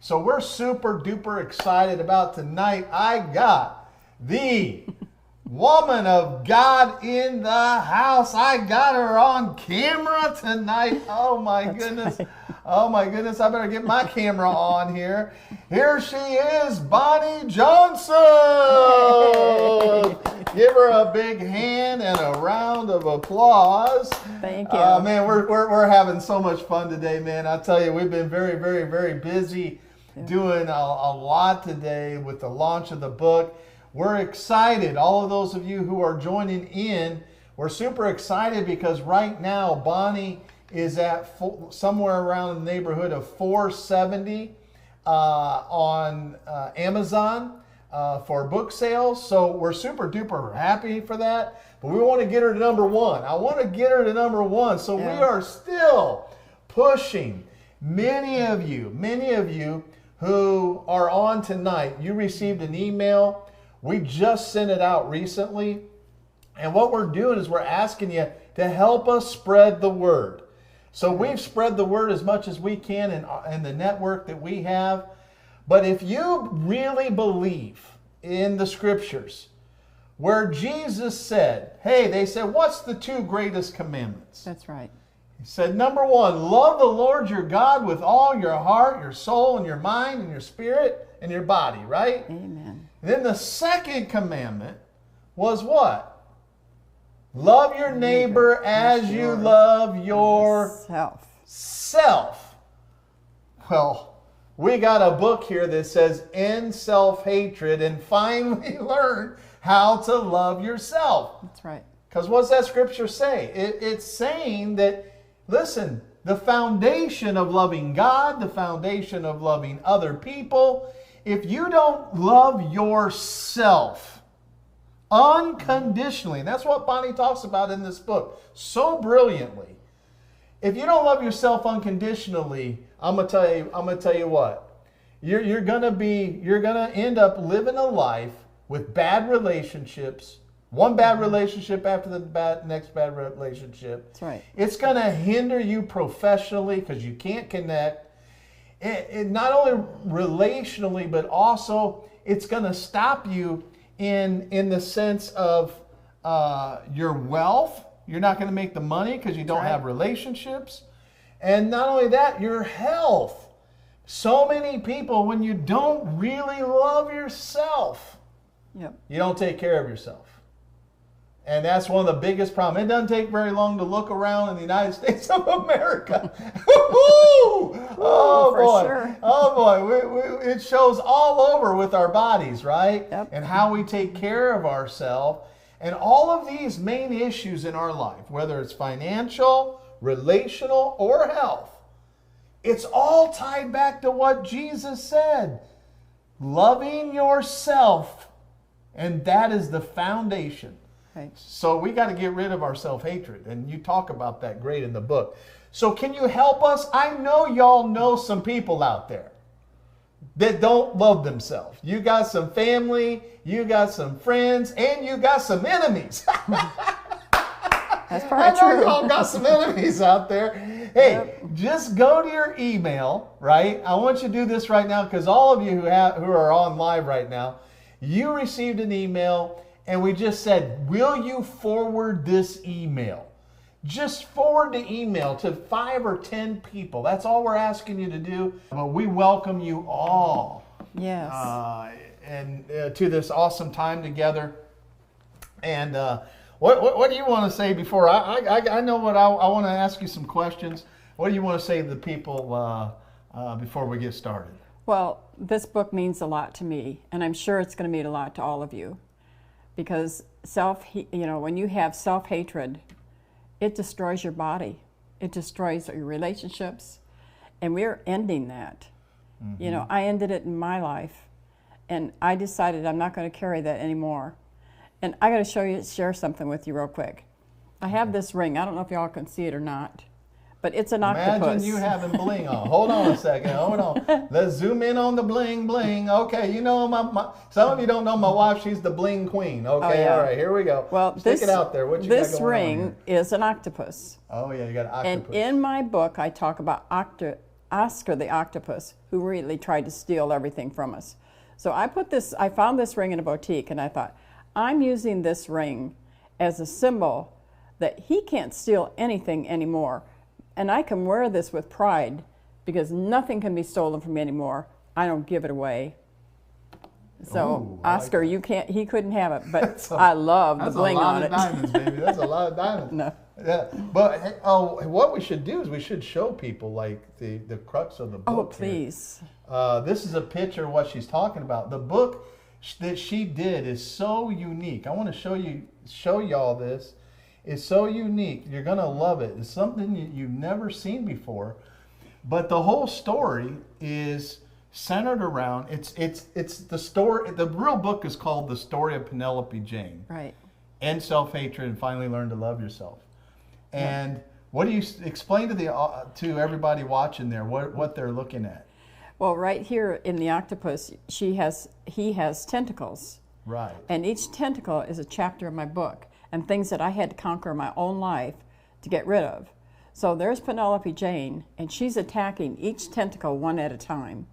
So we're super duper excited about tonight. I got the woman of God in the house. I got her on camera tonight. Oh my goodness. Right. Oh my goodness. I better get my camera on here. Here she is, Bonnie Johnson. Give her a big hand and a round of applause. Thank you. Man, we're having so much fun today, man. I tell you, we've been very, very, very busy doing a lot today with the launch of the book. We're excited. All of those of you who are joining in, we're super excited because right now Bonnie is at somewhere around the neighborhood of 470 on Amazon for book sales. So we're super duper happy for that. But we want to get her to number one. I want to get her to number one. So we are still pushing. Many of you who are on tonight, you received an email. We just sent it out recently. And what we're doing is we're asking you to help us spread the word. So we've spread the word as much as we can in the network that we have. But if you really believe in the scriptures where Jesus said, hey, they said, what's the two greatest commandments? That's right. He said, number one, love the Lord your God with all your heart, your soul, and your mind, and your spirit, and your body, right? Amen. Then the second commandment was what? Love your neighbor as you love yourself. Well, we got a book here that says end self-hatred and finally learn how to love yourself. That's right. Because what's that scripture say? It's saying that, listen, the foundation of loving God, the foundation of loving other people, if you don't love yourself unconditionally, and that's what Bonnie talks about in this book so brilliantly. If you don't love yourself unconditionally, I'm gonna tell you what, you're gonna end up living a life with bad relationships, one bad relationship after the next bad relationship. That's right. It's gonna hinder you professionally because you can't connect. It not only relationally, but also it's gonna stop you in the sense of your wealth. You're not going to make the money because you don't have relationships. And not only that, your health. So many people, when you don't really love yourself, you don't take care of yourself. And that's one of the biggest problems. It doesn't take very long to look around in the United States of America. Oh, boy. Sure. Oh, boy. It shows all over with our bodies, right? Yep. And how we take care of ourselves. And all of these main issues in our life, whether it's financial, relational, or health, it's all tied back to what Jesus said. Loving yourself. And that is the foundation. Right. So we got to get rid of our self-hatred. And you talk about that great in the book. So can you help us? I know y'all know some people out there that don't love themselves. You got some family, you got some friends, and you got some enemies. That's probably I know true. y'all got some enemies out there. Hey, just go to your email, right? I want you to do this right now because all of you who are on live right now, you received an email and we just said, will you forward this email? Just forward the email to 5 or 10 people. That's all we're asking you to do. But we welcome you all. Yes. To this awesome time together. And what do you want to say before I know what I want to ask you some questions. What do you want to say to the people before we get started? Well, this book means a lot to me, and I'm sure it's going to mean a lot to all of you, because when you have self-hatred, it destroys your body, it destroys your relationships, and we're ending that. Mm-hmm. I ended it in my life, and I decided I'm not going to carry that anymore. And I got to share something with you real quick. I have this ring. I don't know if y'all can see it or not, but it's an octopus. Imagine you having bling on. Hold on a second. Hold on. Let's zoom in on the bling bling. Okay, some of you don't know my wife. She's the bling queen. Okay, oh, yeah. All right, here we go. Well, stick it out there. What you got this going on ring here? is an octopus. Oh yeah, you got an octopus. And in my book, I talk about Oscar the octopus, who really tried to steal everything from us. So I found this ring in a boutique, and I thought, I'm using this ring as a symbol that he can't steal anything anymore. And I can wear this with pride because nothing can be stolen from me anymore. I don't give it away. So Ooh, Oscar, like you can't. He couldn't have it, but I love the bling on it. That's a lot of diamonds, baby. That's a lot of diamonds. No. Yeah, but hey, what we should do is we should show people like the crux of the book. Oh, please. This is a picture of what she's talking about. The book that she did is so unique. I want to show y'all this. It's so unique. You're gonna love it. It's something you've never seen before. But the whole story is centered around it's the story. The real book is called The Story of Penelope Jane. Right. End self-hatred and finally learn to love yourself. And what do you explain to everybody watching there what they're looking at? Well, right here in the octopus, he has tentacles. Right. And each tentacle is a chapter of my book and things that I had to conquer in my own life to get rid of. So there's Penelope Jane, and she's attacking each tentacle one at a time.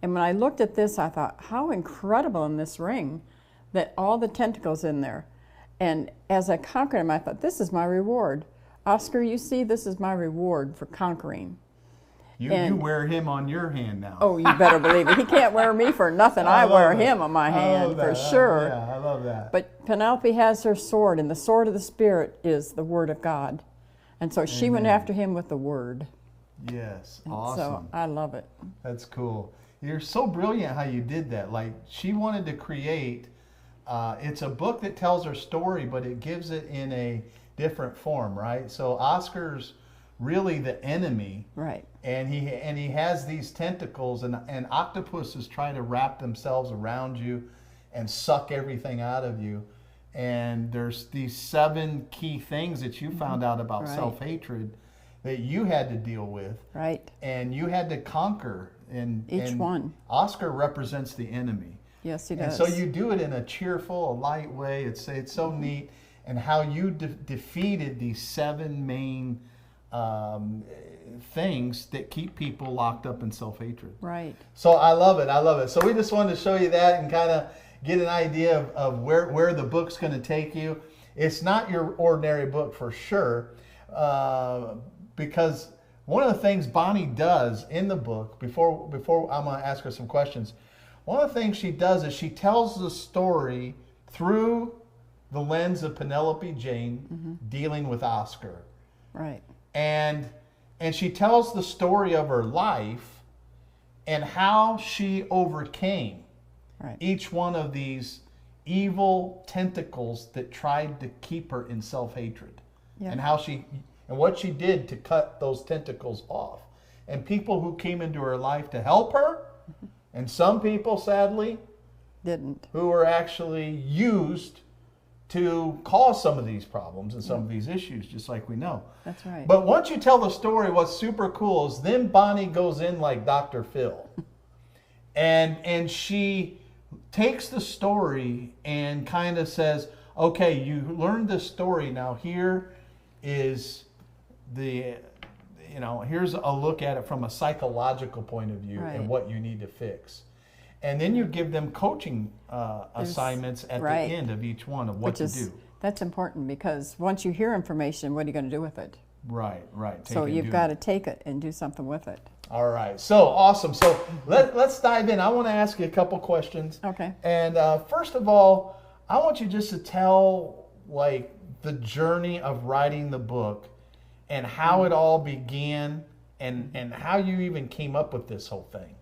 And when I looked at this, I thought, how incredible in this ring that all the tentacles in there. And as I conquered them, I thought, this is my reward. Oscar, you see, this is my reward for conquering. You wear him on your hand now. Oh, you better believe it. He can't wear me for nothing. I wear him on my hand for sure. Yeah, I love that. But Penelope has her sword, and the sword of the Spirit is the Word of God. And so she went after him with the Word. Yes, And awesome. So I love it. That's cool. You're so brilliant how you did that. Like, she wanted to create, it's a book that tells her story, but it gives it in a different form, right? So Oscar's really the enemy. Right. And he has these tentacles, and octopuses try to wrap themselves around you and suck everything out of you. And there's these 7 key things that you found out about self-hatred that you had to deal with. Right. And you had to conquer. And each one. Oscar represents the enemy. Yes, he does. And so you do it in a cheerful, a light way. It's so neat. And how you defeated these 7 main things that keep people locked up in self-hatred. Right. So I love it. I love it. So we just wanted to show you that and kind of get an idea of where the book's going to take you. It's not your ordinary book for sure, because one of the things Bonnie does in the book, before I'm going to ask her some questions, one of the things she does is she tells the story through the lens of Penelope Jane dealing with Oscar. Right. And she tells the story of her life and how she overcame each one of these evil tentacles that tried to keep her in self-hatred. Yeah. And what she did to cut those tentacles off. And people who came into her life to help her, and some people, sadly, didn't. Who were actually used to cause some of these problems and some of these issues, just like we know. That's right. But once you tell the story, what's super cool is then Bonnie goes in like Dr. Phil. and she takes the story and kind of says, okay, you learned this story. Now here is here's a look at it from a psychological point of view and what you need to fix. And then you give them coaching assignments at the end of each one of what to do. That's important, because once you hear information, what are you going to do with it? Right. So you've got to take it and do something with it. All right. So awesome. So let's dive in. I want to ask you a couple questions. Okay. And first of all, I want you just to tell like the journey of writing the book and how it all began and how you even came up with this whole thing.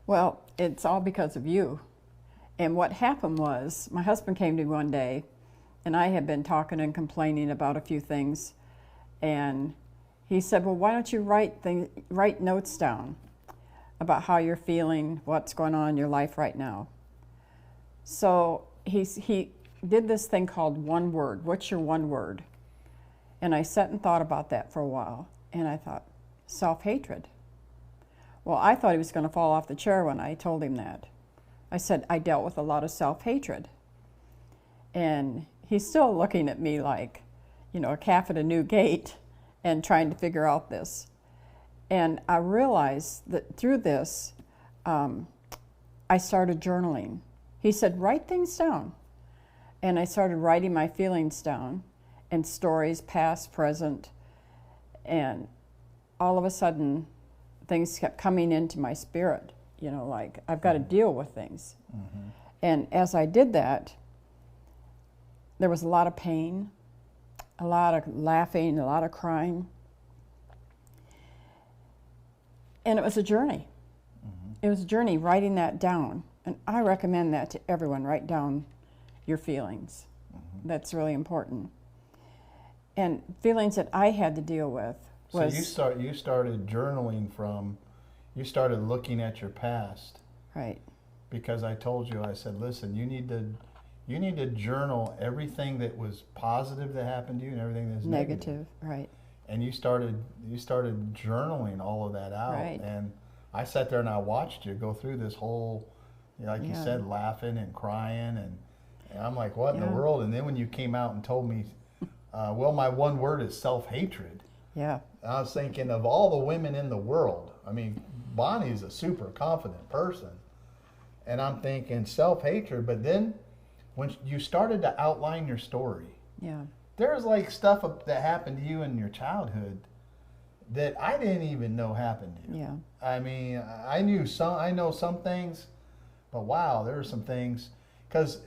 Well, it's all because of you. And what happened was, my husband came to me one day, and I had been talking and complaining about a few things, and he said, well, why don't you write notes down about how you're feeling, what's going on in your life right now. So he did this thing called one word. What's your one word? And I sat and thought about that for a while, and I thought, self-hatred. Well, I thought he was going to fall off the chair when I told him that. I said, I dealt with a lot of self-hatred. And he's still looking at me like, a calf at a new gate and trying to figure out this. And I realized that through this, I started journaling. He said, write things down. And I started writing my feelings down and stories, past, present. And all of a sudden, things kept coming into my spirit. You know, like, I've got to deal with things. Mm-hmm. And as I did that, there was a lot of pain, a lot of laughing, a lot of crying. And it was a journey. Mm-hmm. It was a journey writing that down. And I recommend that to everyone. Write down your feelings. Mm-hmm. That's really important. And feelings that I had to deal with was... So you started journaling you started looking at your past. Right. Because I told you, I said, listen, you need to journal everything that was positive that happened to you and everything that's negative. Right. And you started journaling all of that out. Right. And I sat there and I watched you go through this whole, like you said, laughing and crying. And I'm like, what in the world? And then when you came out and told me, well, my one word is self-hatred. Yeah. I was thinking of all the women in the world. I mean, Bonnie's a super confident person. And I'm thinking self-hatred. But then when you started to outline your story, there's like stuff that happened to you in your childhood that I didn't even know happened to you. Yeah. I mean, I know some things, but wow, there are some things. Because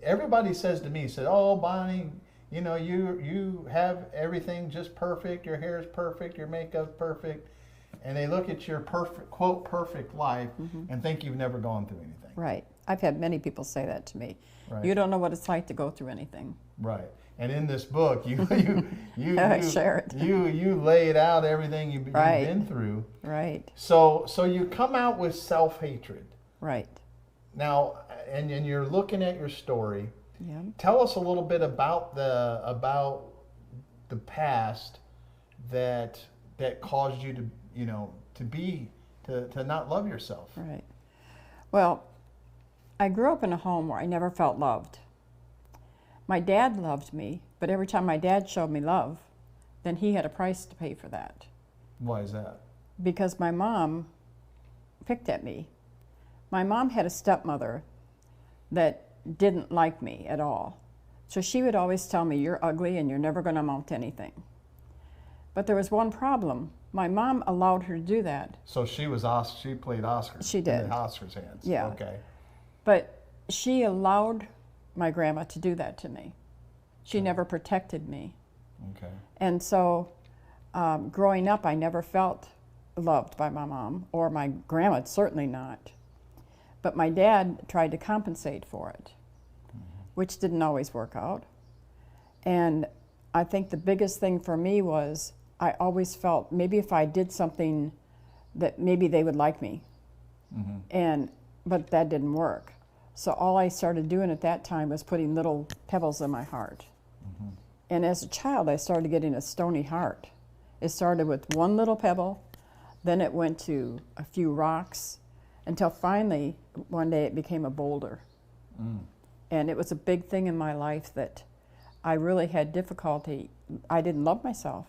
everybody says to me, oh, Bonnie, you know, you have everything just perfect. Your hair is perfect. Your makeup's perfect. And they look at your perfect, quote, perfect life and think you've never gone through anything. Right. I've had many people say that to me. Right. You don't know what it's like to go through anything. Right. And in this book, you share it. You laid out everything you've been through. Right. So you come out with self-hatred. Right. Now, and you're looking at your story. Yeah. Tell us a little bit about the past that caused you to not love yourself. Right. Well, I grew up in a home where I never felt loved. My dad loved me, but every time my dad showed me love, then he had a price to pay for that. Why is that? Because my mom picked at me. My mom had a stepmother that didn't like me at all. So she would always tell me, you're ugly and you're never going to amount to anything. But there was one problem. My mom allowed her to do that. So she played Oscar. She did. In Oscar's hands. Yeah. Okay. But she allowed my grandma to do that to me. She never protected me. Okay. And so growing up, I never felt loved by my mom, or my grandma, certainly not. But my dad tried to compensate for it, which didn't always work out. And I think the biggest thing for me was I always felt maybe if I did something that maybe they would like me. But that didn't work. So all I started doing at that time was putting little pebbles in my heart. And as a child, I started getting a stony heart. It started with one little pebble, then it went to a few rocks, until finally, one day it became a boulder. And it was a big thing in my life that I really had difficulty. I didn't love myself.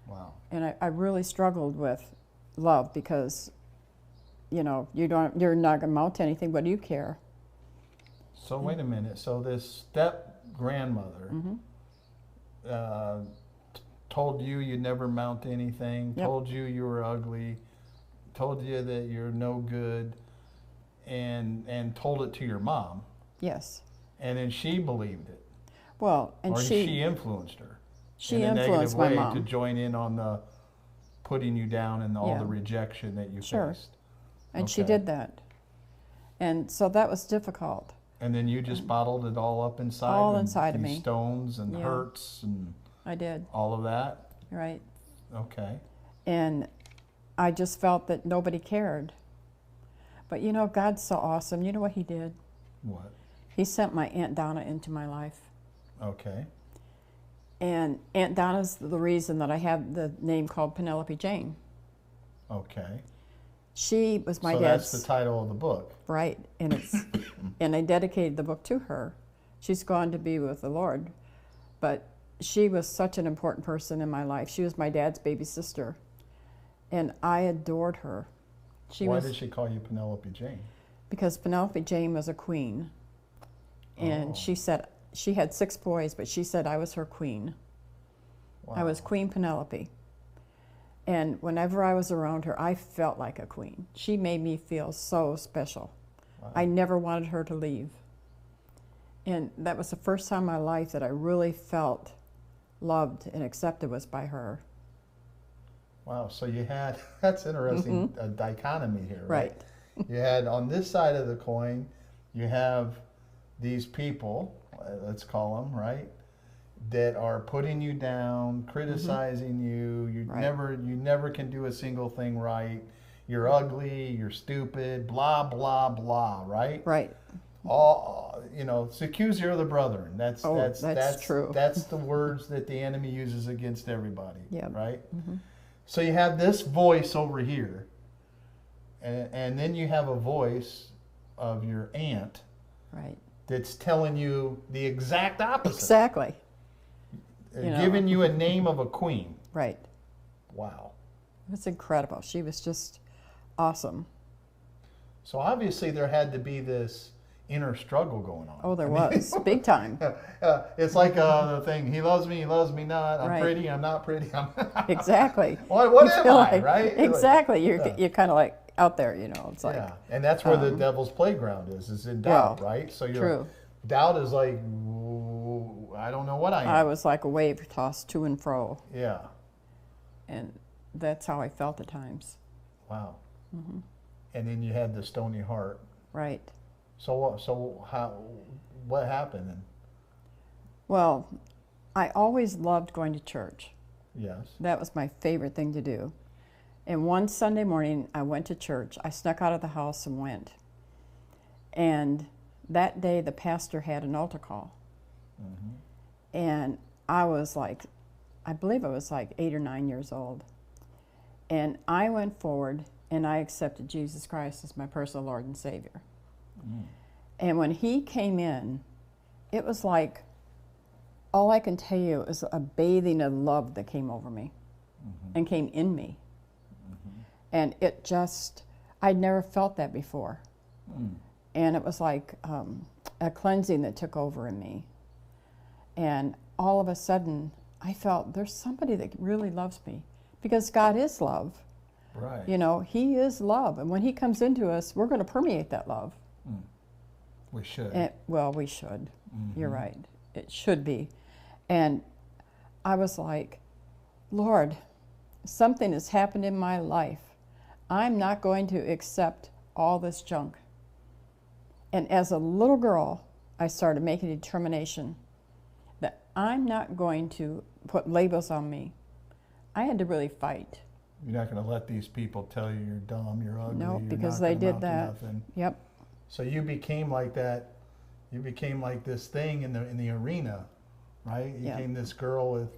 Wow. And I really struggled with love because, you're not going to amount to anything, but you care. So wait a minute. So this step-grandmother told you you'd never amount to anything, told you were ugly, told you that you're no good, and told it to your mom. Yes. And then she believed it. Well, and she influenced her. She influenced my mom to join in on the putting you down and all the rejection that you faced. And she did that. And so that was difficult. And then you just bottled it all up inside? All inside of me. Stones and hurts and... I did. All of that? Right. Okay. And I just felt that nobody cared. But God's so awesome. You know what he did? What? He sent my Aunt Donna into my life. Okay. And Aunt Donna's the reason that I have the name called Penelope Jane. Okay. She was my dad's... So that's the title of the book. Right. And and I dedicated the book to her. She's gone to be with the Lord. But she was such an important person in my life. She was my dad's baby sister. And I adored her. Why did she call you Penelope Jane? Because Penelope Jane was a queen. And she said, she had 6 boys, but she said I was her queen. Wow. I was Queen Penelope. And whenever I was around her, I felt like a queen. She made me feel so special. Wow. I never wanted her to leave. And that was the first time in my life that I really felt loved and accepted was by her. Wow, so you had, that's interesting, a dichotomy here, right? Right. You had on this side of the coin, you have these people, let's call them, right, that are putting you down, criticizing you. You never can do a single thing right. You're ugly, you're stupid, blah, blah, blah, right? Right. All, it's the accuser of the brethren. That's true. That's the words that the enemy uses against everybody, right? Mm-hmm. So you have this voice over here, and then you have a voice of your aunt, right, that's telling you the exact opposite. Exactly. Giving you a name of a queen. Right. Wow. It was incredible. She was just awesome. So obviously there had to be this inner struggle going on. Oh, there was. Big time. It's like the thing, he loves me not. I'm right. pretty, I'm not pretty. Exactly. What am I, right? Exactly. You're kind of like out there, it's like. Yeah, and that's where the devil's playground is in doubt, right? So doubt is like, I don't know what I am. I was like a wave tossed to and fro. Yeah. And that's how I felt at times. Wow. Mm-hmm. And then you had the stony heart. Right. So what happened? Well, I always loved going to church. Yes. That was my favorite thing to do. And one Sunday morning, I went to church. I snuck out of the house and went. And that day, the pastor had an altar call. Mm-hmm. And I was like, I believe I was like 8 or 9 years old. And I went forward and I accepted Jesus Christ as my personal Lord and Savior. Mm. And when he came in, it was like, all I can tell you is a bathing of love that came over me and came in me. Mm-hmm. And it just, I'd never felt that before. Mm. And it was like a cleansing that took over in me. And all of a sudden, I felt there's somebody that really loves me because God is love. Right. He is love. And when he comes into us, we're going to permeate that love. Mm. We should. We should. Mm-hmm. You're right. It should be. And I was like, Lord, something has happened in my life. I'm not going to accept all this junk. And as a little girl, I started making a determination that I'm not going to put labels on me. I had to really fight. You're not going to let these people tell you you're dumb, you're ugly. No, you're because not they gonna did that. Nothing. Yep. So you became like that. You became like this thing in the arena, right? You became this girl with.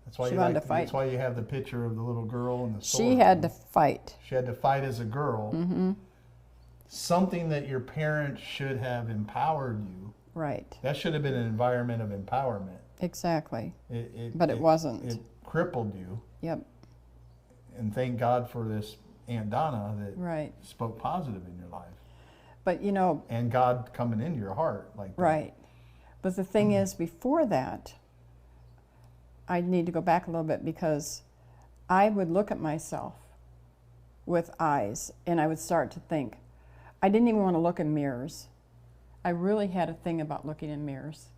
That's why she wanted to fight. That's why you have the picture of the little girl and the sword. She had to fight. She had to fight as a girl. Mm-hmm. Something that your parents should have empowered you. Right. That should have been an environment of empowerment. Exactly. It wasn't. It crippled you. Yep. And thank God for this Aunt Donna that spoke spoke positive in your life. But and God coming into your heart like that. Right. But the thing is, before that, I need to go back a little bit because I would look at myself with eyes and I would start to think. I didn't even want to look in mirrors. I really had a thing about looking in mirrors.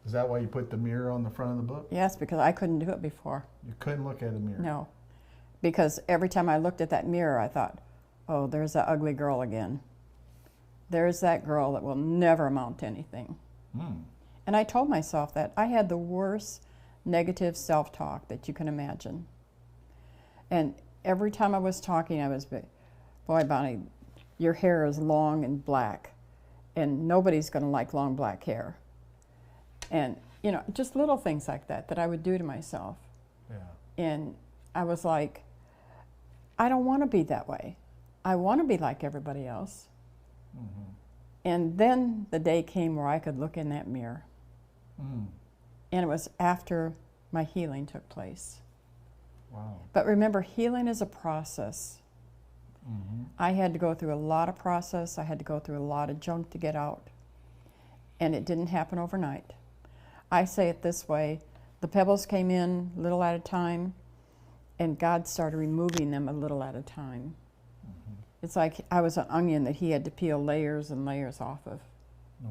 Is that why you put the mirror on the front of the book? Yes, because I couldn't do it before. You couldn't look at a mirror? No. Because every time I looked at that mirror, I thought, oh, there's that ugly girl again. There's that girl that will never amount to anything. Mm. And I told myself that. I had the worst negative self-talk that you can imagine. And every time I was talking, I was, boy, Bonnie, your hair is long and black, and nobody's going to like long black hair. And, just little things like that I would do to myself. Yeah. And I was like, I don't want to be that way. I want to be like everybody else. Mm-hmm. And then the day came where I could look in that mirror. Mm. And it was after my healing took place. Wow. But remember, healing is a process. Mm-hmm. I had to go through a lot of process. I had to go through a lot of junk to get out. And it didn't happen overnight. I say it this way, the pebbles came in little at a time, and God started removing them a little at a time. Mm-hmm. It's like I was an onion that he had to peel layers and layers off of.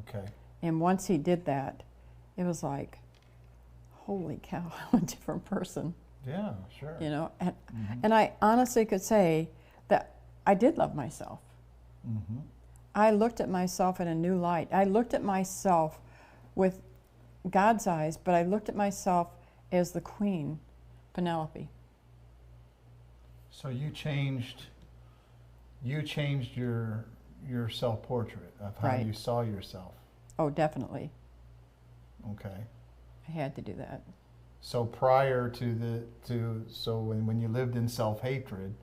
Okay. And once he did that, it was like, holy cow, I'm a different person. Yeah, sure. You know, and, Mm-hmm. and I honestly could say that I did love myself. Mm-hmm. I looked at myself in a new light. I looked at myself with God's eyes, but I looked at myself as the queen, Penelope. So you changed your self-portrait of how Right. you saw yourself. Oh, definitely. Okay. I had to do that. So prior so when you lived in self-hatred,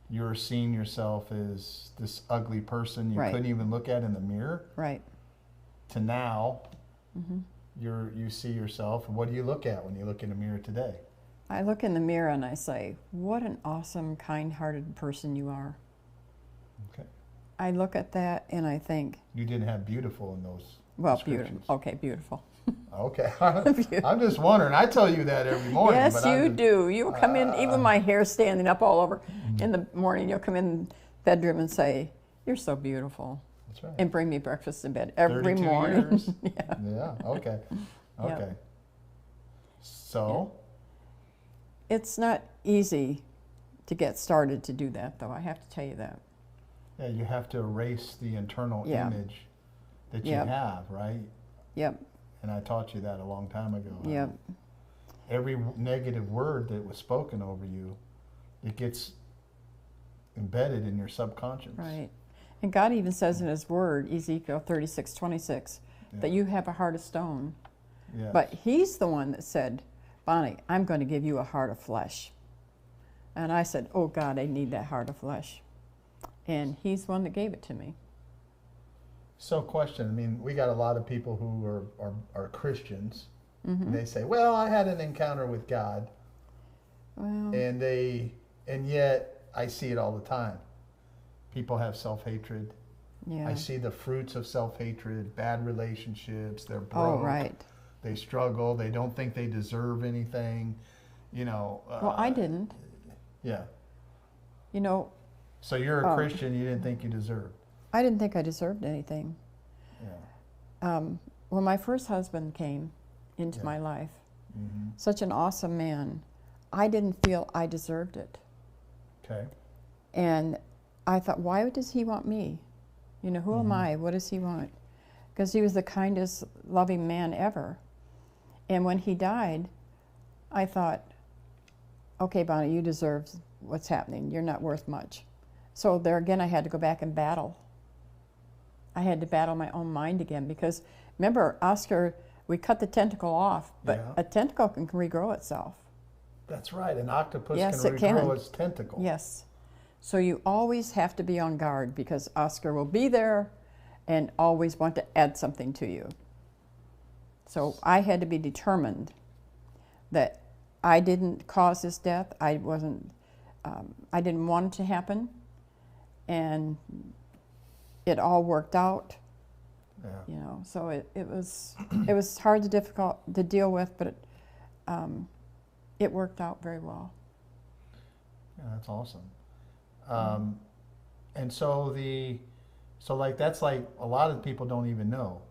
you were seeing yourself as this ugly person you Right. couldn't even look at in the mirror, Right. to now Hmm. you see yourself. What do you look at when you look in the mirror today? I look in the mirror and I say, what an awesome, kind-hearted person you are. Okay. I look at that and I think, You didn't have beautiful in those well, descriptions. beautiful. Okay, beautiful. Okay. I'm just wondering. I tell you that every morning. Yes, but you do. You come in, even my hair standing up all over. In the morning, you'll come in the bedroom and say, you're so beautiful. That's right. And bring me breakfast in bed every 32 morning. years? Yeah. Yeah. Okay. Yeah. Okay. So. It's not easy to get started to do that, though. I have to tell you that. Yeah, you have to erase the internal Yeah. image that you Yep. have, right? Yep. And I taught you that a long time ago. Yep. Every negative word that was spoken over you, it gets embedded in your subconscious. Right. And God even says in His Word, Ezekiel 36:26, that you have a heart of stone. Yes. But He's the one that said, Bonnie, I'm going to give you a heart of flesh. And I said, oh God, I need that heart of flesh. And He's the one that gave it to me. So, question. I mean, we got a lot of people who are Christians. Mm-hmm. And they say, "Well, I had an encounter with God," Well, and yet I see it all the time. People have self-hatred. yeah. I see the fruits of self-hatred, bad relationships. They're broke. Oh, right. They struggle. They don't think they deserve anything. You know. Well, I didn't. Yeah. You know, So you're a Christian. You didn't think you deserved. I didn't think I deserved anything. Yeah. When my first husband came into Yeah. my life, Mm-hmm. such an awesome man, I didn't feel I deserved it. Okay. And I thought, why does he want me? You know, who am I? What does he want? Because he was the kindest, loving man ever. And when he died, I thought, okay, Bonnie, you deserve what's happening. You're not worth much. So there again, I had to go back and battle. I had to battle my own mind again because, remember, Oscar, we cut the tentacle off, but Yeah. a tentacle can regrow itself. That's right. An octopus Yes, can it regrow can. its tentacle. Yes. So you always have to be on guard because Oscar will be there and always want to add something to you. So I had to be determined that I didn't cause his death. I didn't want it to happen. And it all worked out, Yeah. you know. So it was hard to difficult to deal with, but it worked out very well. Yeah, that's awesome. And so that's like a lot of people don't even know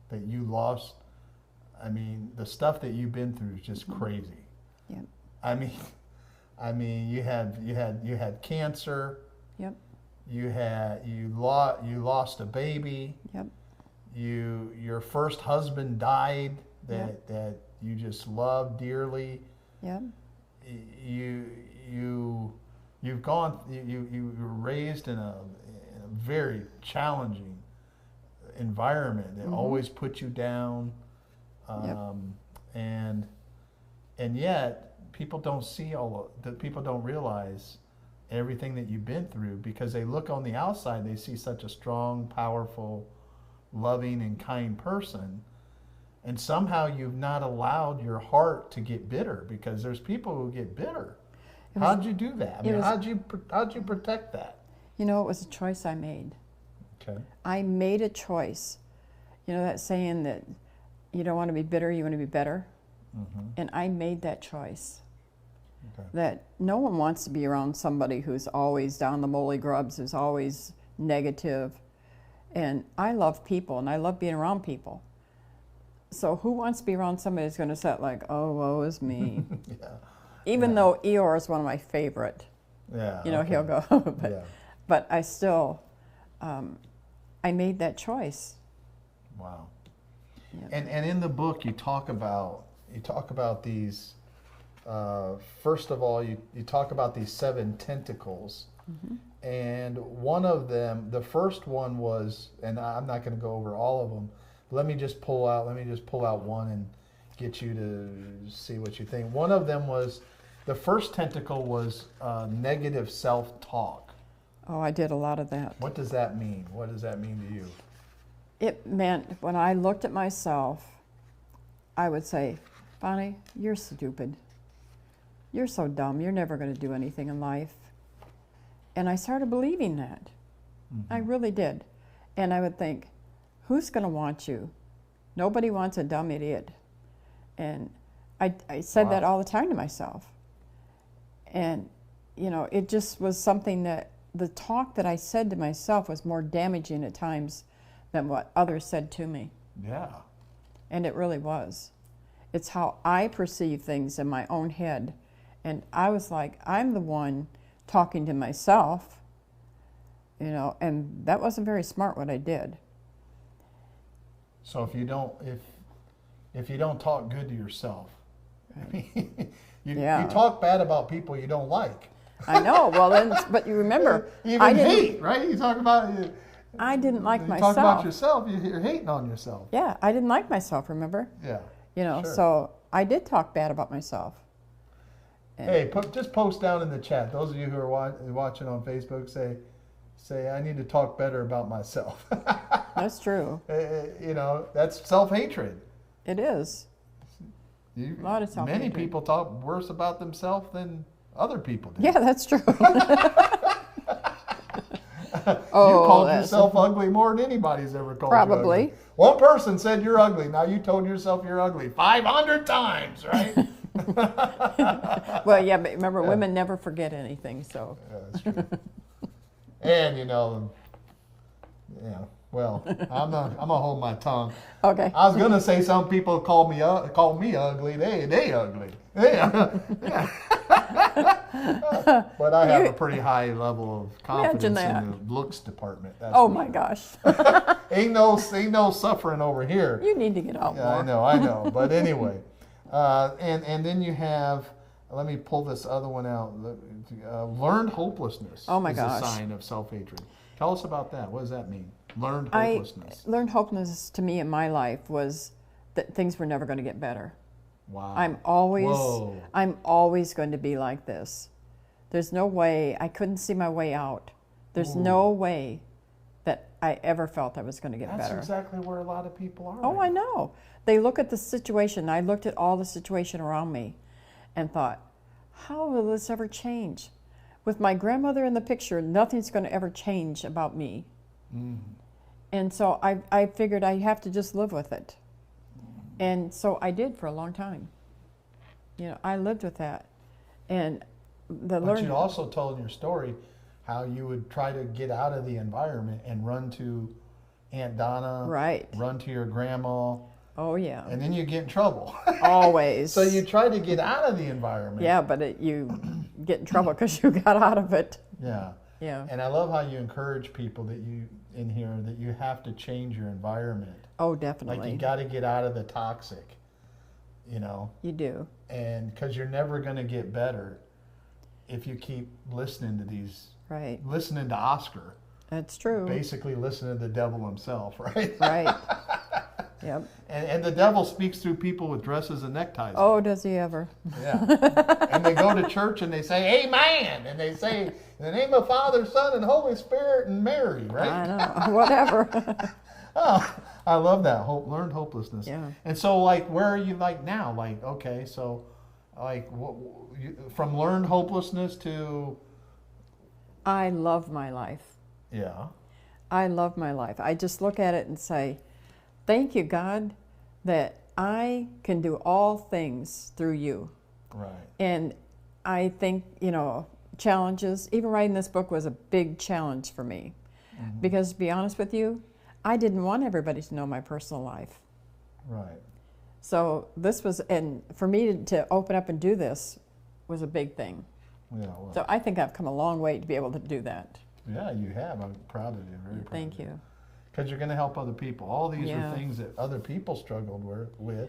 that you lost. I mean, the stuff that you've been through is just crazy. Yep. I mean, you had cancer. Yep. You lost a baby. Yep. Your first husband died that you just loved dearly. Yep. You were raised in a very challenging environment that always put you down. And yet people don't see people don't realize everything that you've been through because they look on the outside, they see such a strong, powerful, loving and kind person, and somehow you've not allowed your heart to get bitter because there's people who get bitter. How'd you do that? I mean, was- how'd you protect that? You know, it was a choice I made. Okay. I made a choice. You know that saying that you don't want to be bitter, you want to be better? Mm-hmm. And I made that choice. Okay. That no one wants to be around somebody who's always down the molly grubs, who's always negative. And I love people, and I love being around people. So who wants to be around somebody who's going to sit like, oh, woe is me? Yeah. Even though Eeyore is one of my favorite. Yeah. You know, okay. he'll go, but, Yeah. but I still, I made that choice. Wow. Yeah. And in the book you talk about these. First of all, you talk about these 7 tentacles, Mm-hmm. and one of them, the first one was, and I'm not going to go over all of them. Let me just pull out one and get you to see what you think. One of them was, the first tentacle was negative self-talk. Oh, I did a lot of that. What does that mean? What does that mean to you? It meant when I looked at myself, I would say, Bonnie, you're stupid. You're so dumb. You're never going to do anything in life. And I started believing that. Mm-hmm. I really did. And I would think, who's going to want you? Nobody wants a dumb idiot. And I said Wow. that all the time to myself. And, you know, it just was something that the talk that I said to myself was more damaging at times than what others said to me. Yeah. And it really was. It's how I perceive things in my own head. And I was like, I'm the one talking to myself, you know, and that wasn't very smart what I did. So if you don't talk good to yourself, you talk bad about people you don't like. I know. Well, then, but you remember, Even I didn't hate, right? You talk about I didn't like you myself. talk about yourself. You're hating on yourself. Yeah, I didn't like myself. Remember? Yeah. You know, Sure. so I did talk bad about myself. And Hey, just post down in the chat. Those of you who are watching on Facebook, say I need to talk better about myself. that's true. You know, that's self-hatred. It is. A lot of Many self-hatred. people talk worse about themselves than other people do. Yeah, that's true. You Oh, called that's- yourself ugly more than anybody's ever called you Probably. ugly. One person said you're ugly. Now you told yourself you're ugly 500 times, right? Well, yeah, but remember, women never forget anything, so. Yeah, that's true. And well, I'm gonna hold my tongue. Okay. I was gonna say some people call me ugly. They ugly. Yeah. But I have a pretty high level of confidence in Imagine the looks department. That's Oh for my sure. gosh. Ain't no suffering over here. You need to get out Yeah, more. I know. But anyway, and then you have. Let me pull this other one out. Learned hopelessness. Oh my is gosh. a sign of self-hatred. Tell us about that. What does that mean? Learned hopelessness. Learned hopelessness to me in my life was that things were never going to get better. Wow. I'm Whoa. always going to be like this. There's no way, I couldn't see my way out. There's no way that I ever felt I was going to get That's better. exactly where a lot of people are. Oh, right I know. They look at the situation. I looked at all the situation around me and thought, how will this ever change? With my grandmother in the picture, nothing's going to ever change about me. Mm. And so I figured I have to just live with it. And so I did for a long time. You know, I lived with that. And But you also told in your story how you would try to get out of the environment and run to Aunt Donna, Right. run to your grandma, Oh, yeah. and then you get in trouble. Always. So you try to get out of the environment. Yeah, but you get in trouble because you got out of it. Yeah. Yeah. And I love how you encourage people that you have to change your environment. Oh, definitely. Like you got to get out of the toxic, You do. and because you're never going to get better if you keep listening to Right. listening to Oscar, That's true. basically listening to the devil himself, right? Right. Yep. And the devil speaks through people with dresses and neckties. Oh, does he ever? Yeah. And they go to church and they say, Amen. And they say, in the name of Father, Son, and Holy Spirit, and Mary, right? I know. Whatever. Oh, I love that. Learned hopelessness. Yeah. And so, like, where are you like now? Like, okay, so Like, from learned hopelessness to... I love my life. Yeah. I love my life. I just look at it and say, thank you, God, that I can do all things through you. Right. And I think, you know, challenges, even writing this book was a big challenge for me. Mm-hmm. Because to be honest with you, I didn't want everybody to know my personal life. Right. So this was, and for me to open up and do this was a big thing. Yeah. Well, so I think I've come a long way to be able to do that. Yeah, you have. I'm proud of you. Very proud. Thank you. Because you're going to help other people. All these are things that other people struggled with.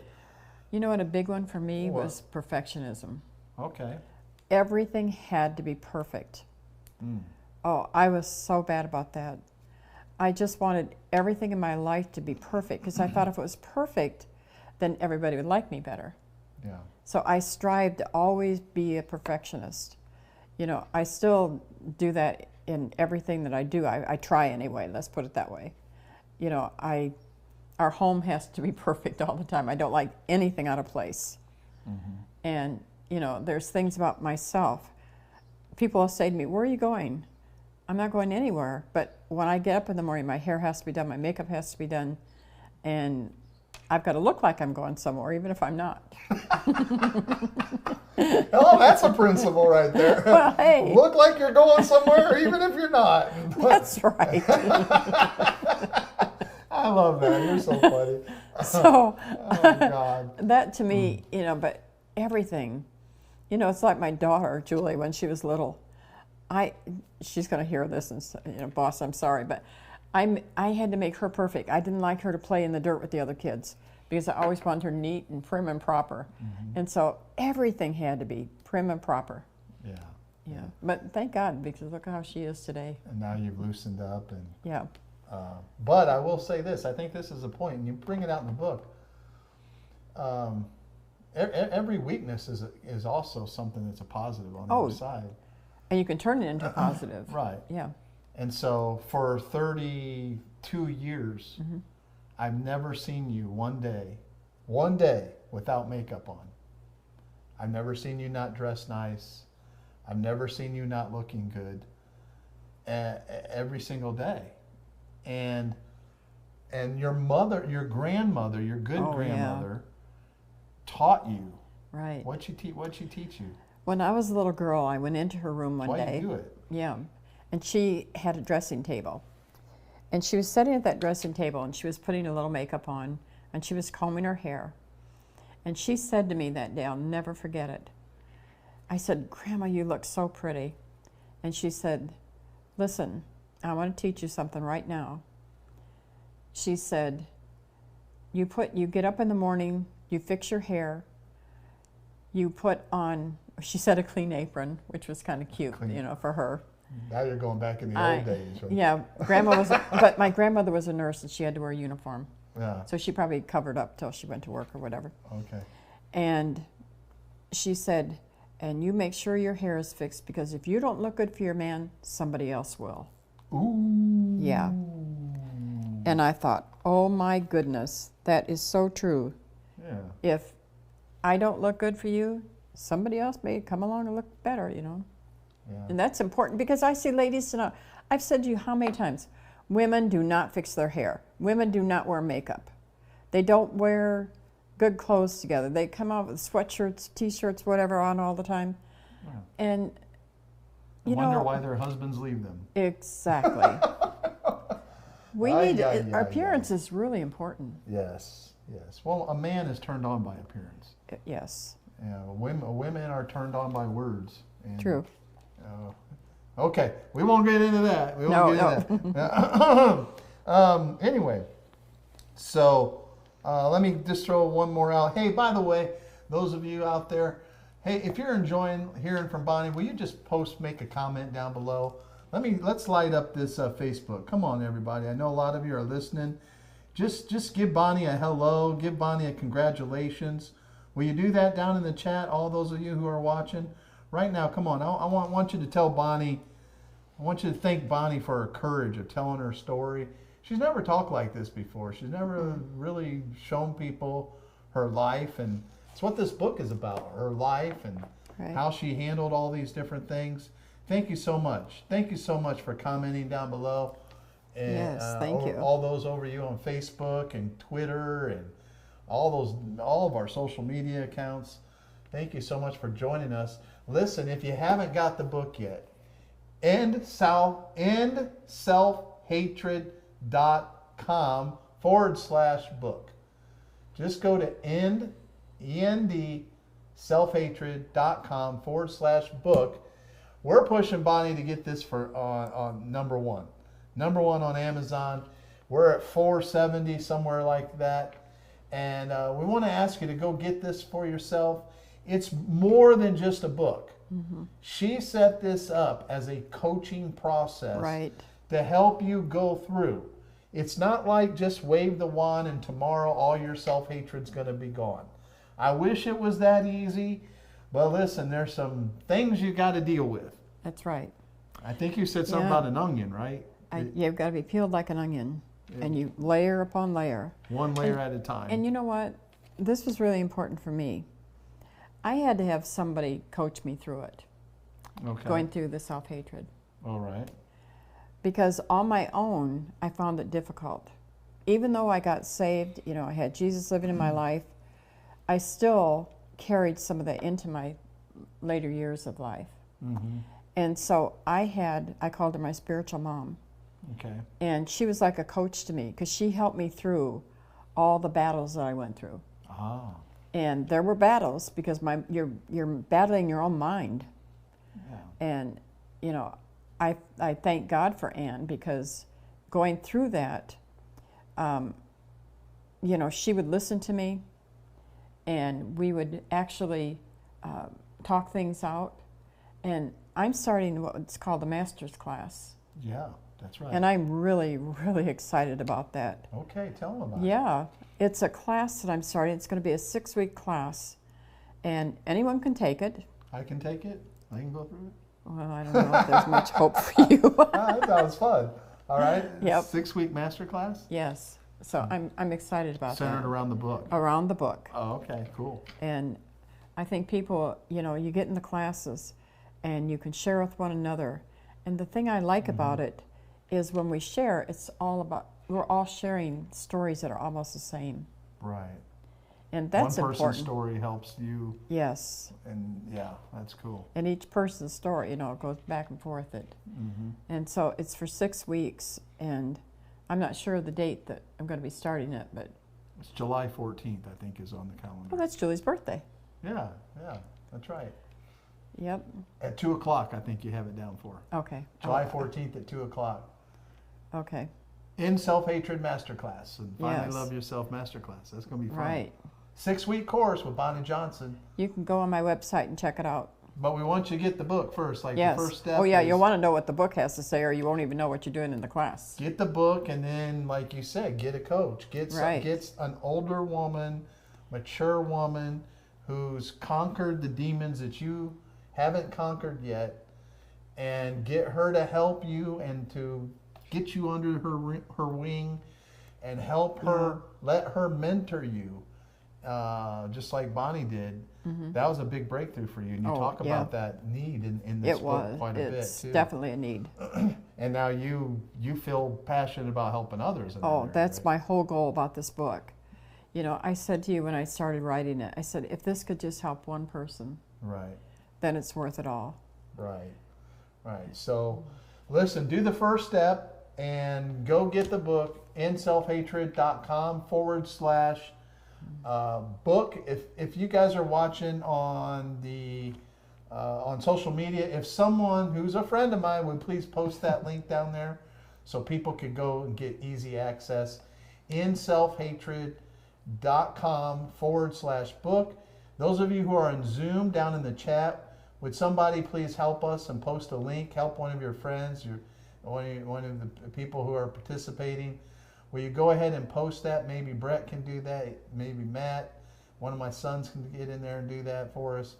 You know what a big one for me was perfectionism. Okay. Everything had to be perfect. Mm. Oh, I was so bad about that. I just wanted everything in my life to be perfect because I thought if it was perfect, then everybody would like me better. Yeah. So I strived to always be a perfectionist. You know, I still do that in everything that I do. I try anyway, let's put it that way. You know, our home has to be perfect all the time. I don't like anything out of place. Mm-hmm. And, you know, there's things about myself. People will say to me, where are you going? I'm not going anywhere. But when I get up in the morning, my hair has to be done, my makeup has to be done, and I've got to look like I'm going somewhere, even if I'm not. Oh, that's a principle right there. Well, hey. Look like you're going somewhere, even if you're not. That's right. I love that. You're so funny. So, oh, God. That to me, you know, but everything, you know, it's like my daughter, Julie, when she was little. She's going to hear this and say, you know, boss, I'm sorry, but I had to make her perfect. I didn't like her to play in the dirt with the other kids because I always wanted her neat and prim and proper. Mm-hmm. And so everything had to be prim and proper. Yeah. Yeah. But thank God, because look how she is today. And now you've loosened up. And yeah. But I will say this. I think this is a point, and you bring it out in the book. Every weakness is also something that's a positive on the other side. And you can turn it into positive. Right. Yeah. And so for 32 years, mm-hmm. I've never seen you one day without makeup on. I've never seen you not dressed nice. I've never seen you not looking good. Every single day. And your mother, your grandmother, your good grandmother taught you. Right. What'd she teach you? When I was a little girl, I went into her room one day. Why'd you do it? Yeah. And she had a dressing table. And she was sitting at that dressing table and she was putting a little makeup on and she was combing her hair. And she said to me that day, I'll never forget it. I said, Grandma, you look so pretty. And she said, listen, I want to teach you something right now. She said, you get up in the morning, you fix your hair, you put on, she said a clean apron, which was kind of cute, you know, for her. Now you're going back in the old days. Right? Yeah, but my grandmother was a nurse and she had to wear a uniform. Yeah. So she probably covered up till she went to work or whatever. Okay. And she said, and you make sure your hair is fixed because if you don't look good for your man, somebody else will. Ooh. Yeah. And I thought, oh my goodness, that is so true. Yeah. If I don't look good for you, somebody else may come along and look better, you know. Yeah. And that's important because I see ladies, I've said to you how many times, women do not fix their hair. Women do not wear makeup. They don't wear good clothes together. They come out with sweatshirts, t-shirts, whatever on all the time. Yeah. And you wonder why their husbands leave them. Exactly. Our appearance is really important. Yes, yes. Well, a man is turned on by appearance. Yes. Yeah, women are turned on by words. And, true. Okay, we won't get into that. We won't get into that. Anyway, so let me just throw one more out. Hey, by the way, those of you out there, hey, if you're enjoying hearing from Bonnie, will you just make a comment down below? Let's light up this Facebook. Come on, everybody. I know a lot of you are listening. Just give Bonnie a hello. Give Bonnie a congratulations. Will you do that down in the chat, all those of you who are watching? Right now, come on. I want you to tell Bonnie, I want you to thank Bonnie for her courage of telling her story. She's never talked like this before. She's never really shown people her life, and It's what this book is about, her life and Right. how she handled all these different things. Thank you so much. Thank you so much for commenting down below. And, Yes, thank you. All those over you on Facebook and Twitter and all of our social media accounts. Thank you so much for joining us. Listen, if you haven't got the book yet, endselfhatred.com/book. Just go to selfhatred.com/book. We're pushing Bonnie to get this for on number one on Amazon. We're at 470, somewhere like that. And we want to ask you to go get this for yourself. It's more than just a book. Mm-hmm. She set this up as a coaching process Right. to help you go through. It's not like just wave the wand and tomorrow all your self-hatred's going to be gone. I wish it was that easy, but listen, there's some things you got to deal with. That's right. I think you said something about an onion, right? You've got to be peeled like an onion, and you layer upon layer. One layer at a time. And you know what? This was really important for me. I had to have somebody coach me through it, going through the self-hatred. All right. Because on my own, I found it difficult. Even though I got saved, you know, I had Jesus living in my life, I still carried some of that into my later years of life. Mm-hmm. And so I called her my spiritual mom. Okay. And she was like a coach to me because she helped me through all the battles that I went through. Ah. And there were battles because you're battling your own mind. Yeah. And, you know, I thank God for Anne because going through that, you know, she would listen to me and we would actually talk things out. And I'm starting what's called the master's class. Yeah, that's right. And I'm really, really excited about that. Okay, tell them about it. Yeah, it's a class that I'm starting. It's going to be a 6-week class, and anyone can take it. I can take it? I can go through it? Well, I don't know if there's much hope for you. That sounds fun. All right. Yep. 6-week masterclass? Yes. So I'm excited about that. Centered around the book. Around the book. Oh, okay, cool. And I think people, you know, you get in the classes and you can share with one another. And the thing I like about it is when we share, we're all sharing stories that are almost the same. Right. And that's one person's important. story helps you. Yes. And yeah, that's cool. And each person's story, you know, goes back and forth. And so it's for 6 weeks, and I'm not sure of the date that I'm going to be starting it, but It's July 14th, I think, is on the calendar. well, that's Julie's birthday. Yeah, that's right. Yep. At 2 o'clock, I think you have it down for. Okay. July 14th at 2 o'clock. Okay. In Self-Hatred Masterclass. And Finally Yes. Love Yourself Masterclass. That's going to be fun. Right. 6-week course with Bonnie Johnson. You can go on my website and check it out. But we want you to get the book first. Like Yes. the first step. Oh yeah, is you'll want to know what the book has to say, or you won't even know what you're doing in the class. get the book, and then, like you said, get a coach. Get Right. an older woman, mature woman, who's conquered the demons that you haven't conquered yet, and get her to help you and to get you under her wing, and help her, let her mentor you, just like Bonnie did. That was a big breakthrough for you, and you talk about that need in this book quite a bit too. It's definitely a need. And now you feel passionate about helping others. In that area, That's right? my whole goal about this book. You know, I said to you when I started writing it, I said, if this could just help one person, Right. then it's worth it all. Right. So, listen, do the first step and go get the book, inselfhatred.com/book. If you guys are watching on on social media, if someone who's a friend of mine would please post that link down there so people could go and get easy access. inselfhatred.com/book. Those of you who are in Zoom down in the chat, would somebody please help us and post a link? Help one of your friends, one of the people who are participating. Will you go ahead and post that? Maybe Brett can do that. Maybe Matt, one of my sons, can get in there and do that for us.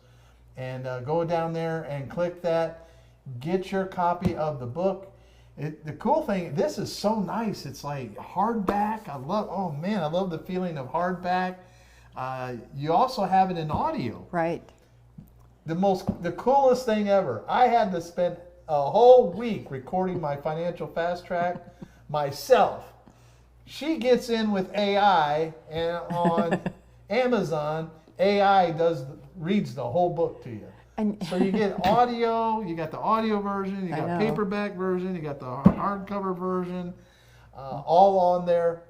And go down there and click that. Get your copy of the book. The cool thing, this is so nice. It's like hardback. I love the feeling of hardback. You also have it in audio. Right. The coolest thing ever. I had to spend a whole week recording my financial fast track myself. She gets in with AI, and on Amazon, AI reads the whole book to you. So you get audio, you got the audio version, you got paperback version, you got the hardcover version, all on there.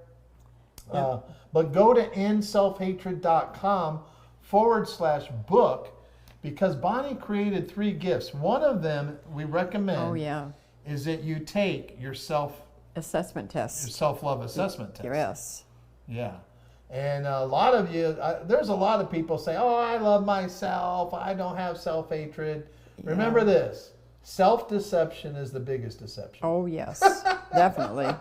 Yep. But go to endselfhatred.com/book, because Bonnie created 3 gifts. One of them we recommend is that you take your assessment test. Your self-love assessment test. Yes. Yeah. And a lot of you, there's a lot of people say, oh, I love myself. I don't have self-hatred. Yeah. Remember this. Self-deception is the biggest deception. Oh, yes. Definitely.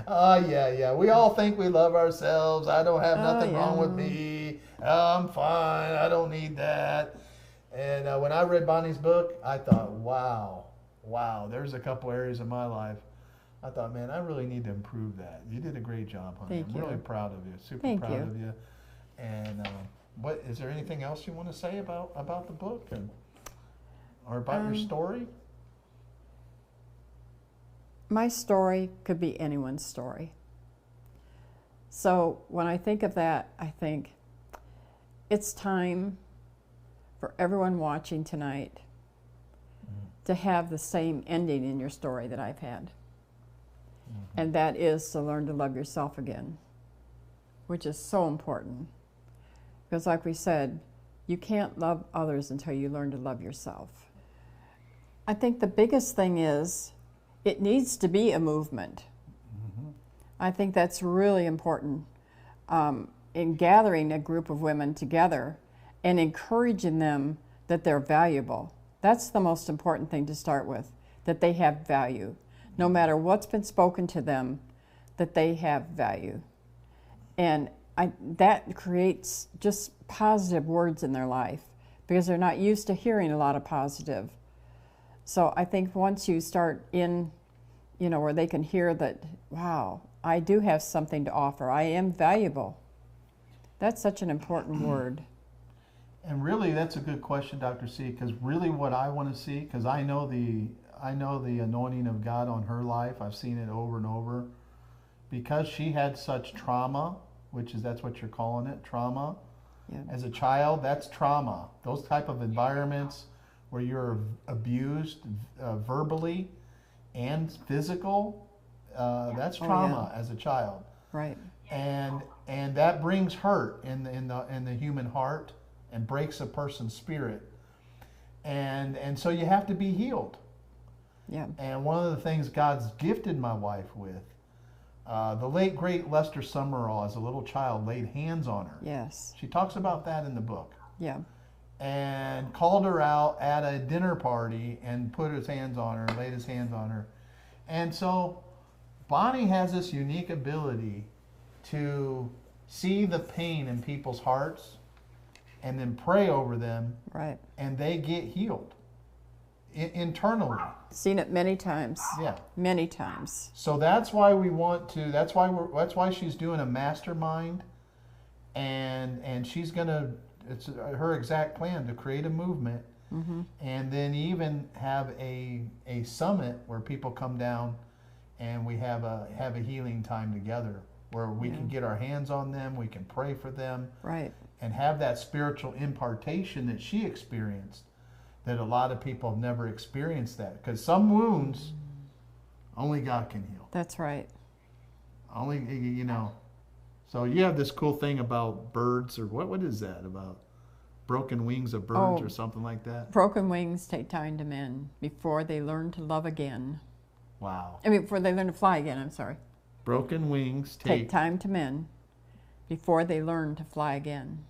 Yeah. We all think we love ourselves. I don't have nothing wrong with me. I'm fine. I don't need that. And when I read Bonnie's book, I thought, wow, there's a couple areas in my life. I thought, man, I really need to improve that. You did a great job, honey. I'm really proud of you. Super proud of you. And is there anything else you want to say about the book or about your story? My story could be anyone's story. So when I think of that, I think it's time for everyone watching tonight to have the same ending in your story that I've had. And that is to learn to love yourself again, which is so important. Because like we said, you can't love others until you learn to love yourself. I think the biggest thing is it needs to be a movement. I think that's really important in gathering a group of women together and encouraging them that they're valuable. That's the most important thing to start with, that they have value. No matter what's been spoken to them, that they have value. And that creates just positive words in their life because they're not used to hearing a lot of positive. So I think once you start in, where they can hear that, wow, I do have something to offer. I am valuable. That's such an important word. And really, that's a good question, Dr. C, because really what I want to see, because I know the anointing of God on her life. I've seen it over and over. Because she had such trauma, that's what you're calling it, trauma. Yeah. As a child, that's trauma. Those type of environments where you're abused verbally and physical, that's trauma as a child. Right. And that brings hurt in the human heart and breaks a person's spirit. And so you have to be healed. Yeah. And one of the things God's gifted my wife with, the late, great Lester Summerall, as a little child, laid hands on her. Yes. She talks about that in the book. Yeah. And called her out at a dinner party and put his hands on her, laid his hands on her. And so Bonnie has this unique ability to see the pain in people's hearts and then pray over them. Right. And they get healed. Internally. Seen it many times. Yeah. Many times. So that's why we want to, that's why she's doing a mastermind, and she's gonna, it's her exact plan to create a movement, and then even have a summit where people come down and we have a healing time together where we can get our hands on them, we can pray for them. Right. And have that spiritual impartation that she experienced. That a lot of people have never experienced that, because some wounds only God can heal. That's right. Only, So you have this cool thing about birds, or what is that about? Broken wings of birds or something like that? Broken wings take time to mend before they learn to love again. Wow. Before they learn to fly again, I'm sorry. Broken wings take time to mend before they learn to fly again.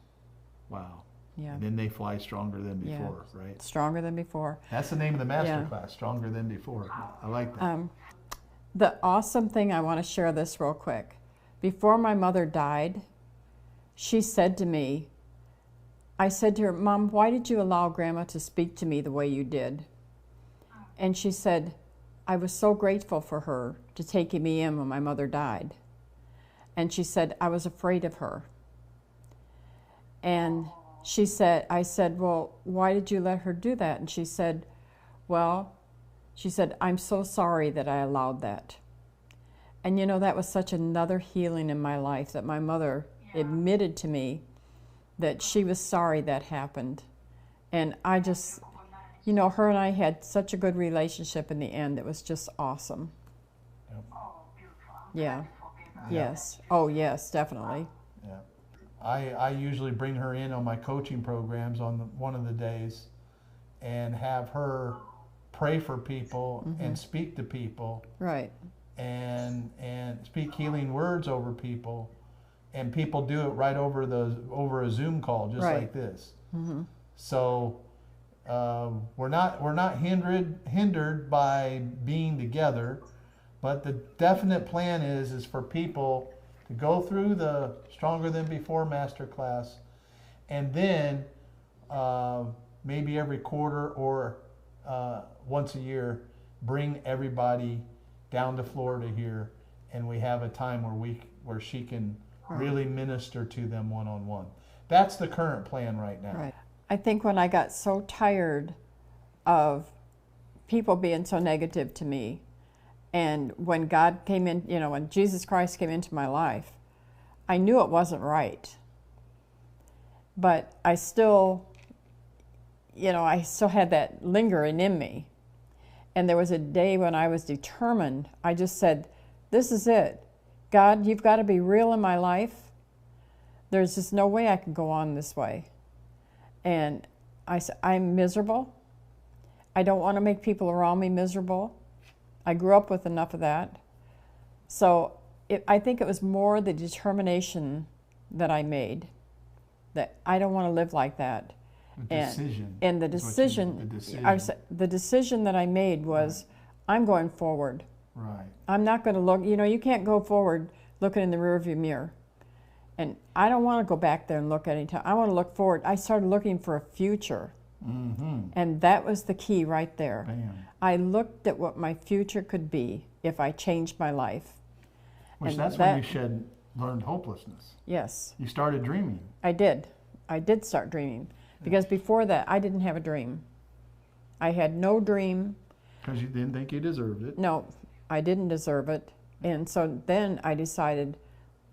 Wow. Yeah. And then they fly stronger than before, right? Stronger than before. That's the name of the master class, Stronger Than Before. I like that. The awesome thing, I want to share this real quick. Before my mother died, she said to me, I said to her, Mom, why did you allow Grandma to speak to me the way you did? And she said, I was so grateful for her to taking me in when my mother died. And she said, I was afraid of her. And she said, I said, well, why did you let her do that? And she said, well, I'm so sorry that I allowed that. And you know, that was such another healing in my life, that my mother admitted to me that she was sorry that happened. And I just, you know, her and I had such a good relationship in the end. It was just awesome. Yep. Yeah. Yes. Oh, yes, definitely. Yeah. I usually bring her in on my coaching programs on one of the days and have her pray for people and speak to people. Right. And speak healing words over people, and people do it right over a Zoom call, just like this. So we're not hindered by being together, but the definite plan is for people to go through the Stronger Than Before masterclass, and then maybe every quarter or once a year, bring everybody down to Florida here, and we have a time where she can really minister to them one-on-one. That's the current plan right now. Right. I think when I got so tired of people being so negative to me, and when God came in, you know, when Jesus Christ came into my life, I knew it wasn't right. But I still, you know, I still had that lingering in me. And there was a day when I was determined. I just said, this is it. God, you've got to be real in my life. There's just no way I can go on this way. And I said, I'm miserable. I don't want to make people around me miserable. I grew up with enough of that. So I think it was more the determination that I made, that I don't want to live like that. And the decision that I made was, I'm going forward. Right. I'm not going to look, you know, you can't go forward looking in the rearview mirror. And I don't want to go back there and look any time. I want to look forward. I started looking for a future. And that was the key right there. Bam. I looked at what my future could be if I changed my life. Which that's when you learned hopelessness. Yes. You started dreaming. I did. I did start dreaming. Because before that, I didn't have a dream. I had no dream. Because you didn't think you deserved it. No, I didn't deserve it. And so then I decided,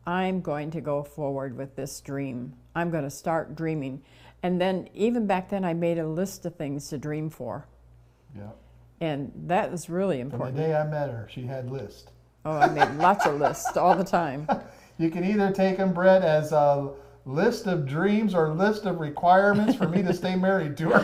I'm going to go forward with this dream. I'm going to start dreaming. And then, even back then, I made a list of things to dream for. Yeah. And that was really important. From the day I met her, she had lists. Oh, I made lots of lists all the time. You can either take them, Brett, as a list of dreams or list of requirements for me to stay married to her.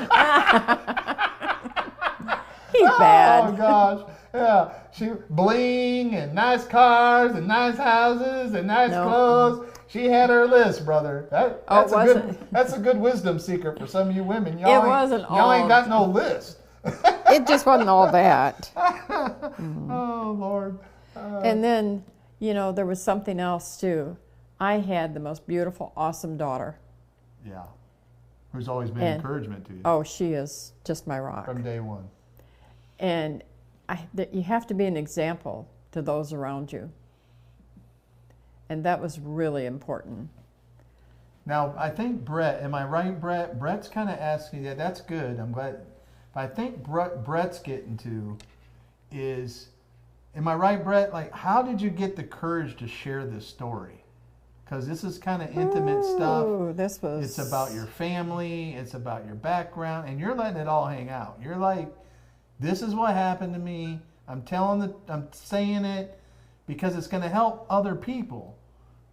He's bad. Oh, gosh. Yeah. She bling and nice cars and nice houses and nice clothes. She had her list, brother. That's a good wisdom secret for some of you women. Y'all ain't got no list. It just wasn't all that. Oh, Lord. And then, you know, there was something else, too. I had the most beautiful, awesome daughter. Yeah. Who's always been encouragement to you. Oh, she is just my rock. From day one. And you have to be an example to those around you. And that was really important. Now, I think Brett, am I right, Brett? Brett's kind of asking that. That's good. I'm glad. But I think Brett's getting to is, am I right, Brett? Like, how did you get the courage to share this story? Because this is kind of intimate stuff. It's about your family. It's about your background. And you're letting it all hang out. You're like, this is what happened to me. I'm saying it because it's going to help other people.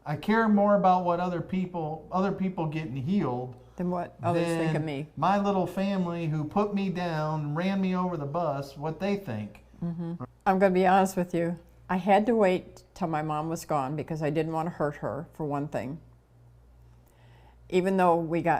I care more about what other people getting healed than what others think of me. My little family who put me down, ran me over the bus, what they think. Mm-hmm. I'm going to be honest with you. I had to wait till my mom was gone because I didn't want to hurt her, for one thing. Even though we got